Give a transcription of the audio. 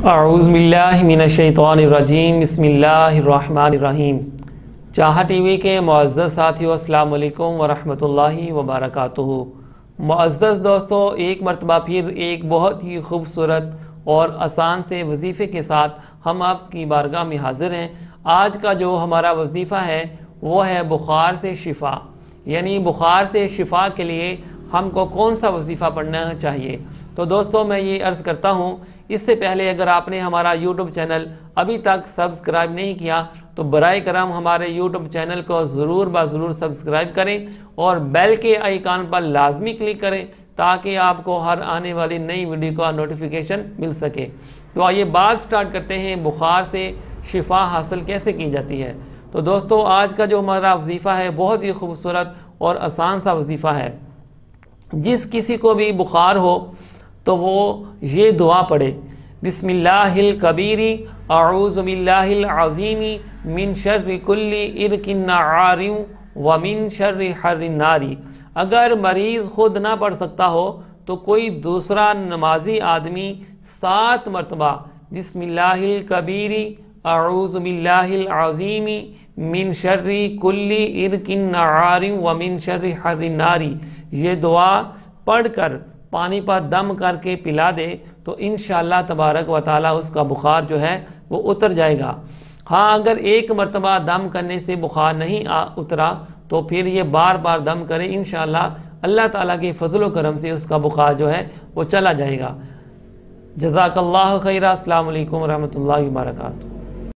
औज़ुबिल्लाहिमिनश्शैतानिर्रजीम बिस्मिल्लाहिर्रहमानिर्रहीम। चाहा टीवी के मुअज़्ज़ज़ साथियों, अस्सलाम वालेकुम वरहमतुल्लाहि वबरकातुहू। मुअज़्ज़ज़ दोस्तों, एक मरतबा फिर एक बहुत ही खूबसूरत और आसान से वजीफ़े के साथ हम आपकी बारगाह में हाज़िर हैं। आज का जो हमारा वजीफ़ा है वो है बुखार से शिफ़ा, यानी बुखार से शिफ़ा के लिए हमको कौन सा वजीफ़ा पढ़ना चाहिए। तो दोस्तों, मैं ये अर्ज़ करता हूँ, इससे पहले अगर आपने हमारा यूट्यूब चैनल अभी तक सब्सक्राइब नहीं किया तो बराए करम हमारे यूट्यूब चैनल को ज़रूर ज़रूर सब्सक्राइब करें और बेल के आइकन पर लाजमी क्लिक करें ताकि आपको हर आने वाली नई वीडियो का नोटिफिकेशन मिल सके। तो आइए बात स्टार्ट करते हैं, बुखार से शिफा हासिल कैसे की जाती है। तो दोस्तों, आज का जो हमारा वजीफ़ा है बहुत ही खूबसूरत और आसान सा वजीफ़ा है। जिस किसी को भी बुखार हो तो वो ये दुआ पढ़े, बिस्मिल्लाहिल कबीरी अऊज़ु बिल्लाहिल अज़ीमी मिन शर्रि कुल्ली इरकिन नारिम व मिन शर्रि हर्रिन नारी। अगर मरीज़ खुद ना पढ़ सकता हो तो कोई दूसरा नमाजी आदमी 7 मरतबा बिस्मिल्लाहिल कबीरी अऊज़ु बिल्लाहिल अज़ीमी मिन शर्रि कुल्ली इरकिन नारिम व मिन शर्रि हर्रिन नारी ये दुआ पढ़कर पानी पर दम करके पिला दे तो इंशाअल्लाह तबारक व तआला उसका बुखार जो है वो उतर जाएगा। हाँ, अगर एक मरतबा दम करने से बुखार नहीं उतरा तो फिर ये बार बार दम करे, इंशाअल्लाह अल्लाह ताला के फजल व करम से उसका बुखार जो है वो चला जाएगा। जज़ाकल्लाहु खैरा। अस्सलामु अलैकुम व रहमतुल्लाहि व बरकातुहू।